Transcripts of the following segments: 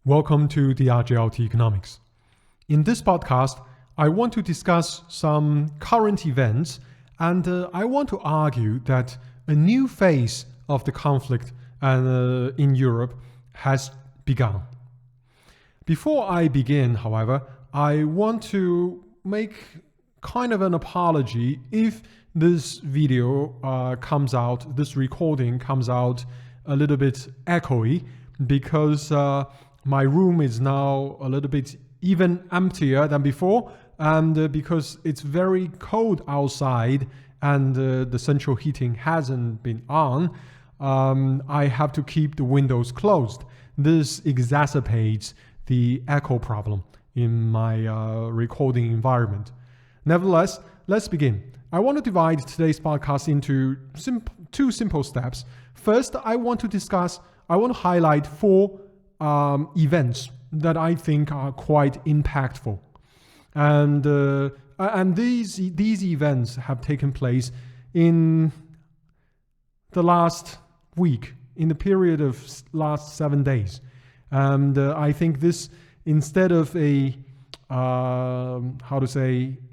Welcome to the RJLT Economics. In this podcast, I want to discuss some current events and I want to argue that a new phase of the conflict in Europe has begun. Before I begin, however, I want to make kind of an apology if this video this recording comes out a little bit echoey because my room is now a little bit even emptier than before, and because it's very cold outside and the central heating hasn't been on, I have to keep the windows closed. This exacerbates the echo problem in my recording environment. Nevertheless, let's begin. I want to divide today's podcast into two simple steps. First, I want to highlight four events that I think are quite impactful. And these events have taken place in the last week, in the period of last 7 days. And I think this, instead of a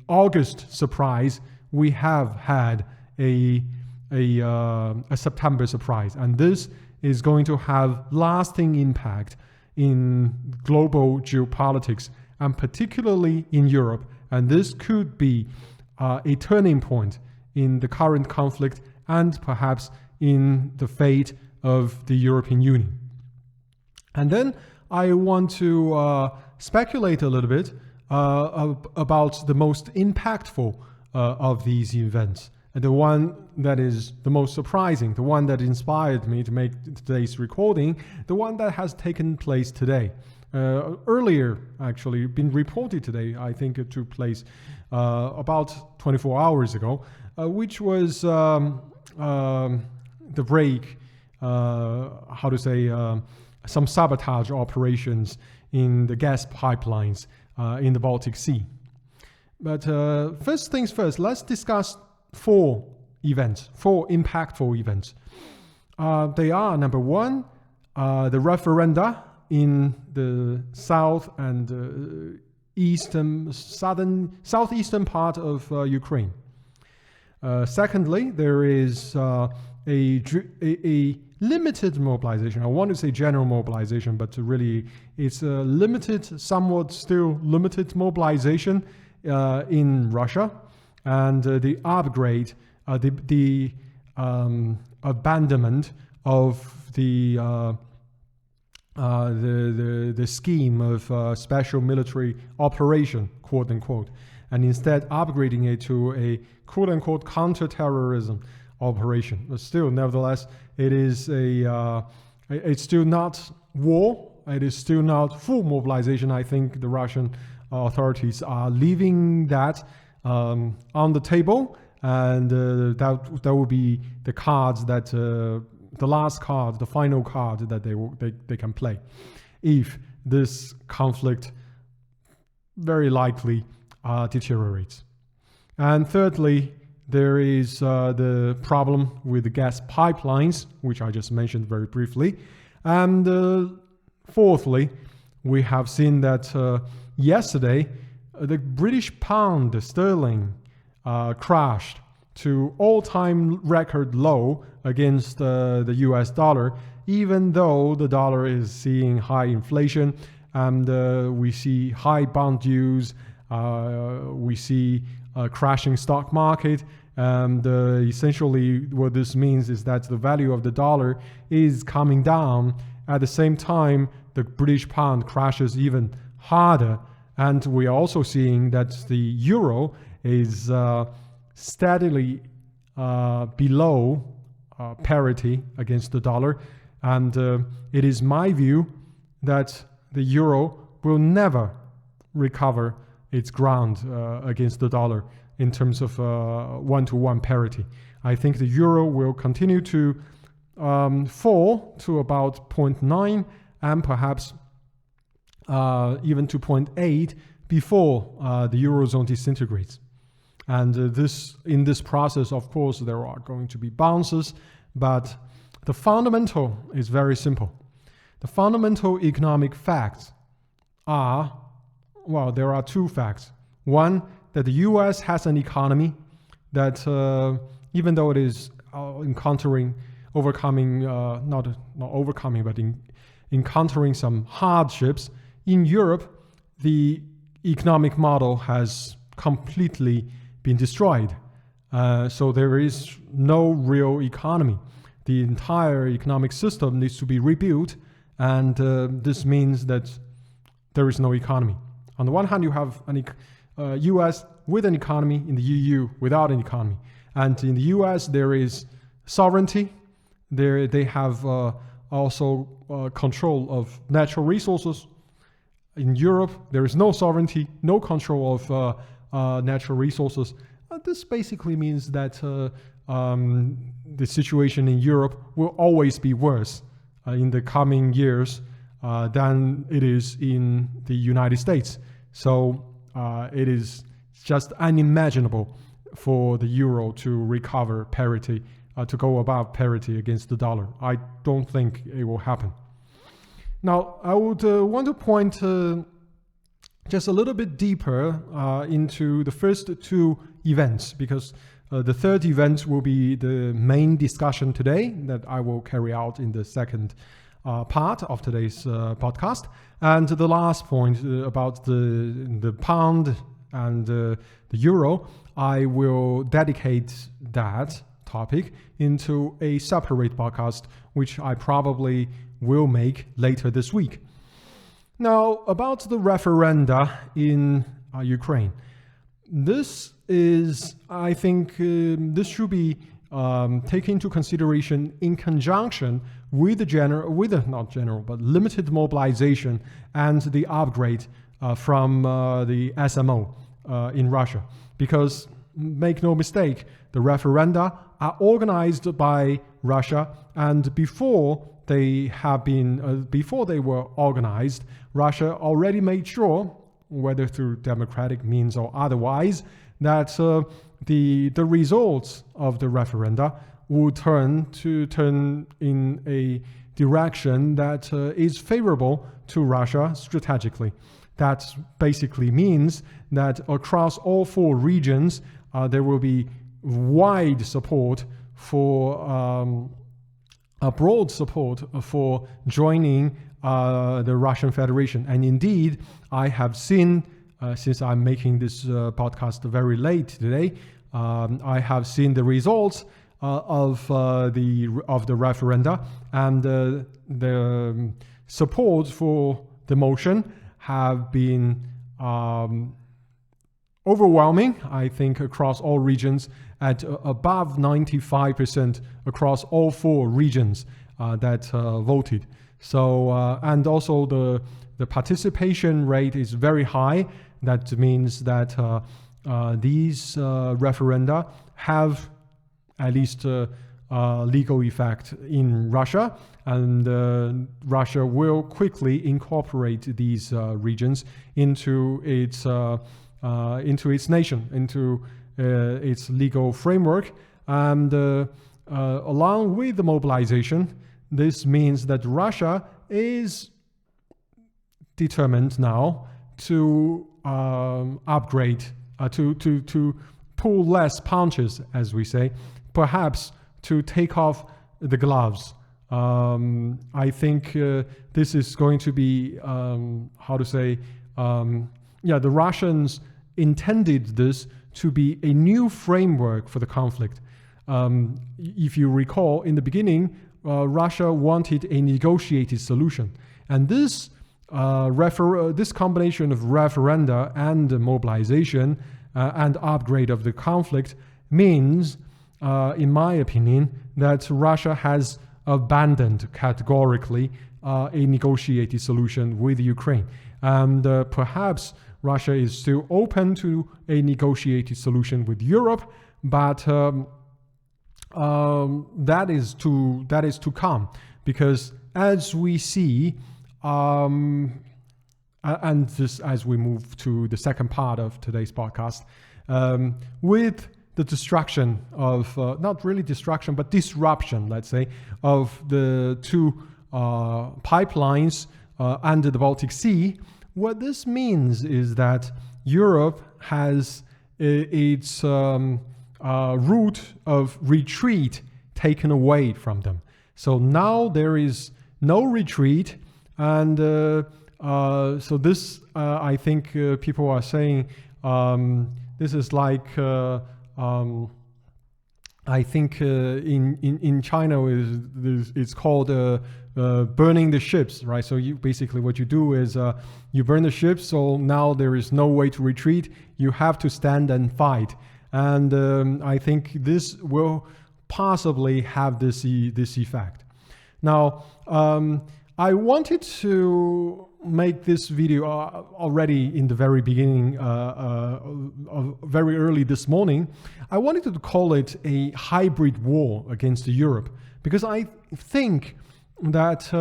August surprise, we have had a September surprise, and this is going to have lasting impact in global geopolitics and particularly in Europe. And this could be a turning point in the current conflict and perhaps in the fate of the European Union. And then I want to speculate a little bit about the most impactful of these events. And the one that is the most surprising, the one that inspired me to make today's recording, the one that has taken place today. Earlier, actually, been reported today, I think it took place about 24 hours ago, which was the break, some sabotage operations in the gas pipelines in the Baltic Sea. But first things first, let's discuss four impactful events. They are, number one, the referenda in the south and southeastern part of Ukraine. Secondly, there is a limited mobilization. I want to say general mobilization, but really it's a limited, somewhat still limited mobilization in Russia, and the upgrade, the abandonment of the scheme of special military operation, quote unquote, and instead upgrading it to a quote unquote counterterrorism operation. But still, nevertheless, it is it's still not war. It is still not full mobilization. I think the Russian authorities are leaving that on the table, and that will be the cards that the last card, the final card that they can play if this conflict very likely deteriorates. And thirdly, there is the problem with the gas pipelines, which I just mentioned very briefly. And fourthly, we have seen that yesterday, the British pound, the sterling, crashed to all-time record low against the US dollar, even though the dollar is seeing high inflation, and we see high bond yields, we see a crashing stock market, and essentially what this means is that the value of the dollar is coming down. At the same time, the British pound crashes even harder, and we are also seeing that the euro is steadily below parity against the dollar, and it is my view that the euro will never recover its ground against the dollar in terms of one-to-one parity. I think the euro will continue to fall to about 0.9 and perhaps even to 0.8 before the eurozone disintegrates. And in this process, of course, there are going to be bounces, but the fundamental is very simple. The fundamental economic facts are, well, there are two facts. One, that the US has an economy that even though it is encountering some hardships, in Europe, the economic model has completely been destroyed. So there is no real economy. The entire economic system needs to be rebuilt, and this means that there is no economy. On the one hand, you have an US with an economy, in the EU without an economy. And in the US, there is sovereignty. They have also control of natural resources. In Europe, there is no sovereignty, no control of natural resources. This basically means that the situation in Europe will always be worse in the coming years than it is in the United States. So it is just unimaginable for the euro to recover parity, to go above parity against the dollar. I don't think it will happen. Now, I would want to point just a little bit deeper into the first two events, because the third event will be the main discussion today that I will carry out in the second part of today's podcast. And the last point about the pound and the euro, I will dedicate that topic into a separate podcast, which I probably will make later this week. Now, about the referenda in Ukraine. This is, I think, this should be taken into consideration in conjunction with the limited mobilization and the upgrade from the SMO in Russia. Because make no mistake, the referenda are organized by Russia, and before they were organized, Russia already made sure, whether through democratic means or otherwise, that the results of the referenda would turn in a direction that is favorable to Russia strategically. That basically means that across all four regions, there will be wide support for a broad support for joining the Russian Federation. And indeed, I have seen, since I'm making this podcast very late today, I have seen the results of the referenda, and the support for the motion have been overwhelming, I think, across all regions, at above 95% across all four regions that voted. So, and also the participation rate is very high. That means that these referenda have at least legal effect in Russia, and Russia will quickly incorporate these regions into its nation, into its legal framework. And along with the mobilization, this means that Russia is determined now to upgrade, to pull less punches, as we say, perhaps to take off the gloves. I think this is going to be, the Russians intended this to be a new framework for the conflict. If you recall, in the beginning, Russia wanted a negotiated solution. And this combination of referenda and mobilization and upgrade of the conflict means, in my opinion, that Russia has abandoned categorically a negotiated solution with Ukraine. And perhaps Russia is still open to a negotiated solution with Europe, but that is to come, because as we see, and this, as we move to the second part of today's podcast, with the destruction of, not really destruction, but disruption, let's say, of the two pipelines under the Baltic Sea, what this means is that Europe has its route of retreat taken away from them. So now there is no retreat, and so this, I think people are saying, this is like, I think in China it's called burning the ships, right? So you basically what you do is you burn the ships, so now there is no way to retreat. You have to stand and fight, and I think this will possibly have this effect. Now, I wanted to make this video already in the very beginning, very early this morning. I wanted to call it a hybrid war against Europe, because I think that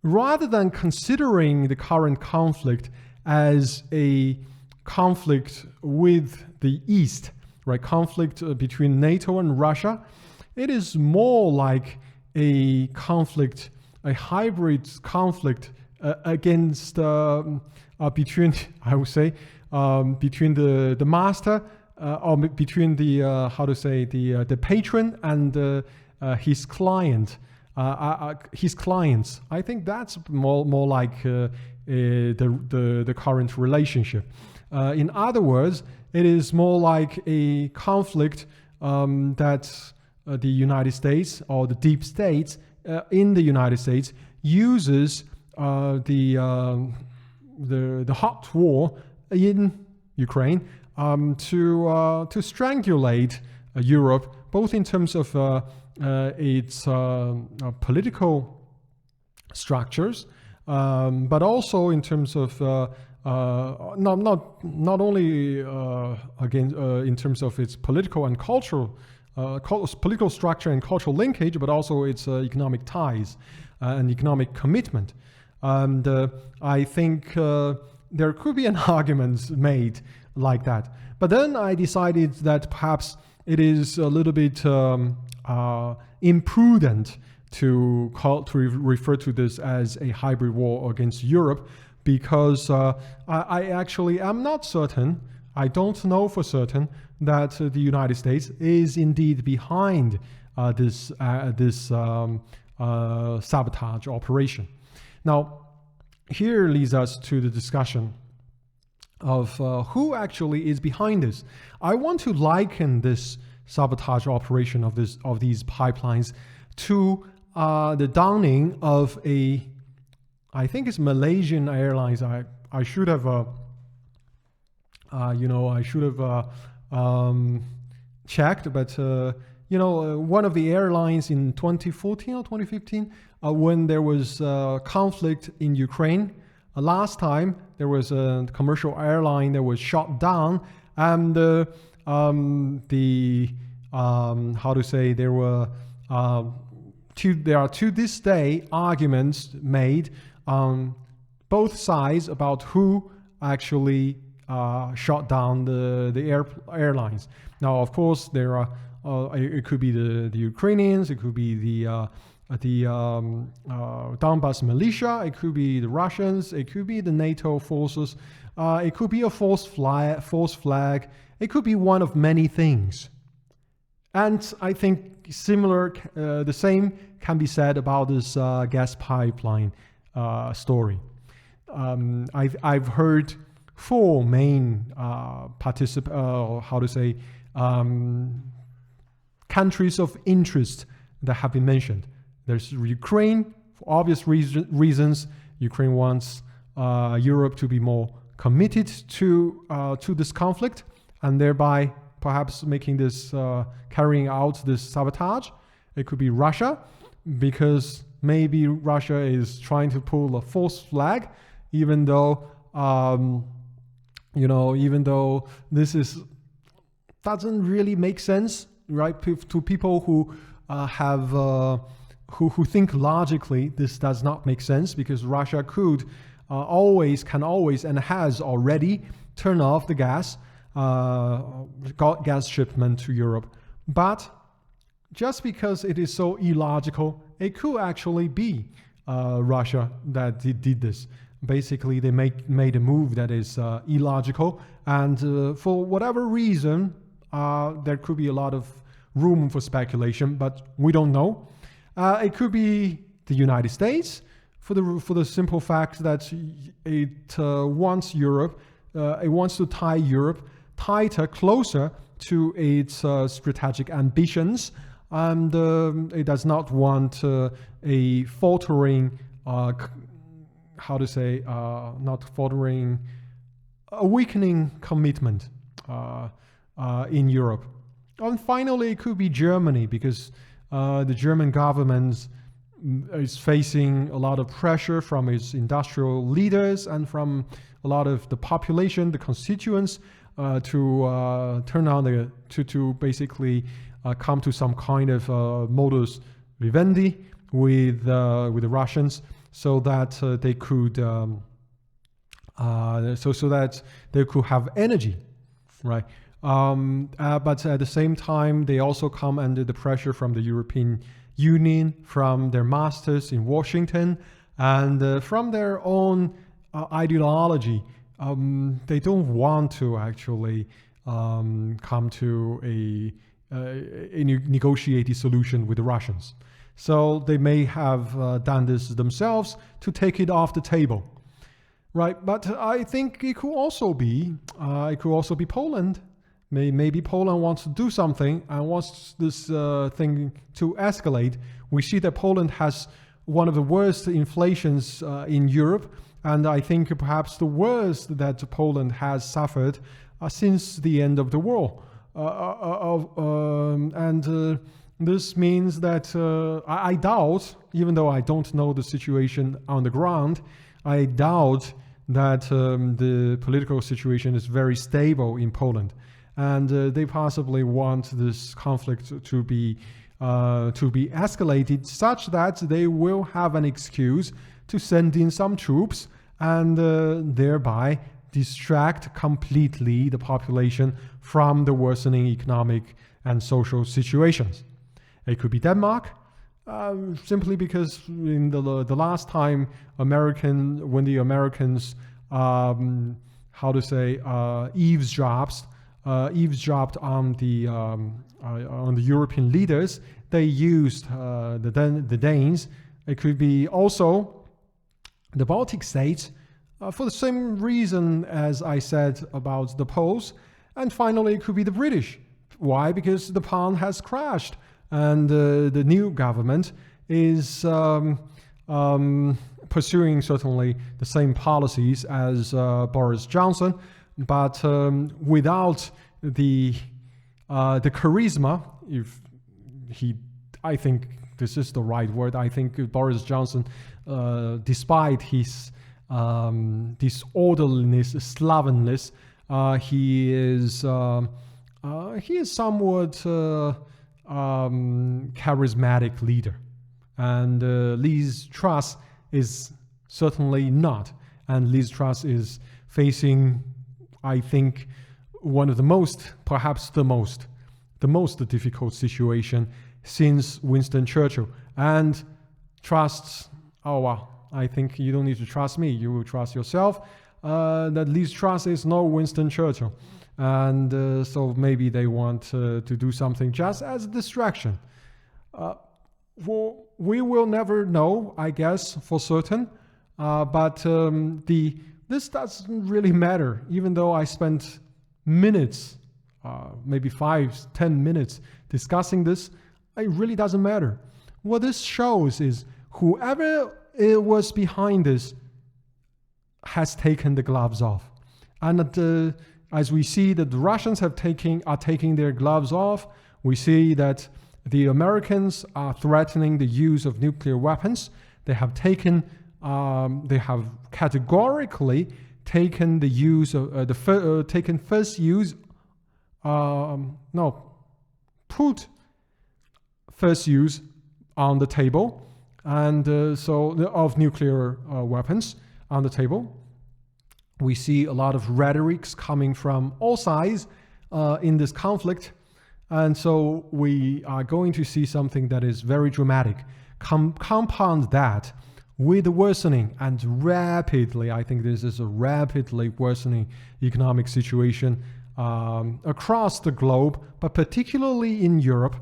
rather than considering the current conflict as a conflict with the East, right, conflict between NATO and Russia, it is more like a conflict, a hybrid conflict against between, I would say, between the master or between the how to say, the patron and his client, his clients. I think that's more like the current relationship. In other words, it is more like a conflict that the United States or the deep states in the United States uses the hot war in Ukraine to strangulate Europe, both in terms of its political structures, but also in terms of not only again in terms of its political and cultural political structure and cultural linkage, but also its economic ties and economic commitment. And I think there could be an argument made like that. But then I decided that perhaps it is a little bit imprudent to refer to this as a hybrid war against Europe, because I actually am not certain, I don't know for certain, that the United States is indeed behind this sabotage operation. Now, here leads us to the discussion of who actually is behind this. I want to liken this sabotage operation of these pipelines to the downing of a, I think it's Malaysian Airlines. I should have, checked, but one of the airlines in 2014 or 2015, when there was conflict in Ukraine. Last time there was a commercial airline that was shot down, and how to say, there were there are to this day arguments made on both sides about who actually shot down the airlines. Now, of course, there are it could be the Ukrainians, it could be the Donbas militia, it could be the Russians, it could be the NATO forces, it could be a false flag, it could be one of many things. And I think the same can be said about this gas pipeline story. I've heard four main countries of interest that have been mentioned. There's Ukraine, for obvious reasons. Ukraine wants Europe to be more committed to this conflict, and thereby perhaps making this, carrying out this sabotage. It could be Russia, because maybe Russia is trying to pull a false flag, even though even though this doesn't really make sense, right? To people who who think logically, this does not make sense, because Russia can always and has already turned off the gas shipment to Europe. But just because it is so illogical, it could actually be Russia that did this. Basically, they made a move that is illogical, and for whatever reason, there could be a lot of room for speculation, but we don't know. It could be the United States, for the simple fact that it wants Europe, it wants to tie Europe tighter, closer to its strategic ambitions, and it does not want a faltering, a weakening commitment in Europe. And finally, it could be Germany, because the German government is facing a lot of pressure from its industrial leaders and from a lot of the population, the constituents, to turn on to basically come to some kind of modus vivendi with the Russians, so that they could so that they could have energy, right? But at the same time, they also come under the pressure from the European Union, from their masters in Washington, and from their own ideology. They don't want to actually come to a negotiated solution with the Russians. So they may have done this themselves to take it off the table, right? But I think it could also be Poland. Maybe Poland wants to do something and wants this thing to escalate. We see that Poland has one of the worst inflations in Europe, and I think perhaps the worst that Poland has suffered since the end of the war. This means that I doubt, even though I don't know the situation on the ground, I doubt that the political situation is very stable in Poland. And they possibly want this conflict to be escalated such that they will have an excuse to send in some troops and thereby distract completely the population from the worsening economic and social situations. It could be Denmark, simply because in the last time when the Americans eavesdropped on the European leaders, they used the Danes. It could be also the Baltic states, for the same reason as I said about the Poles. And finally, it could be the British. Why? Because the pound has crashed, and the new government is pursuing certainly the same policies as Boris Johnson, but without the charisma. I think this is the right word. I think Boris Johnson, despite his disorderliness, slavenness, he is somewhat charismatic leader, and Liz Truss is certainly not. And Liz Truss is facing, I think, one of the most, perhaps the most difficult situation since Winston Churchill. And trusts, I think you don't need to trust me. You will trust yourself. That Liz Truss is no Winston Churchill. And so maybe they want to do something just as a distraction. We will never know, I guess, for certain. But this doesn't really matter, even though I spent minutes, maybe 5-10 minutes discussing this. It really doesn't matter. What this shows is whoever it was behind this has taken the gloves off. And as we see that the Russians are taking their gloves off, we see that the Americans are threatening the use of nuclear weapons. They have categorically taken the use of put first use on the table, and of nuclear weapons on the table. We see a lot of rhetorics coming from all sides in this conflict, and so we are going to see something that is very dramatic compound that with the worsening and rapidly, I think this is a rapidly worsening economic situation across the globe, but particularly in Europe,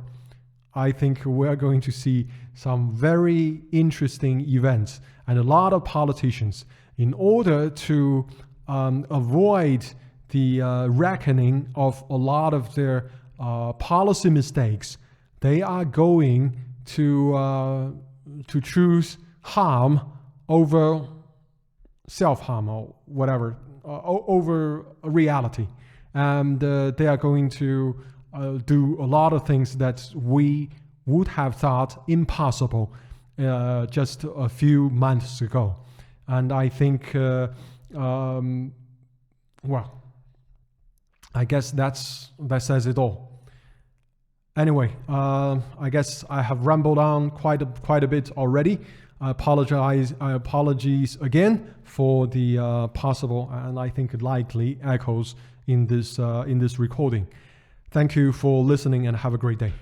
I think we're going to see some very interesting events and a lot of politicians, in order to avoid the reckoning of a lot of their policy mistakes, they are going to choose harm over self-harm or whatever, over reality. And they are going to do a lot of things that we would have thought impossible just a few months ago. And I think, well, I guess that says it all. Anyway, I guess I have rambled on quite a bit already. Apologies again for the possible and I think likely echoes in this recording. Thank you for listening and have a great day.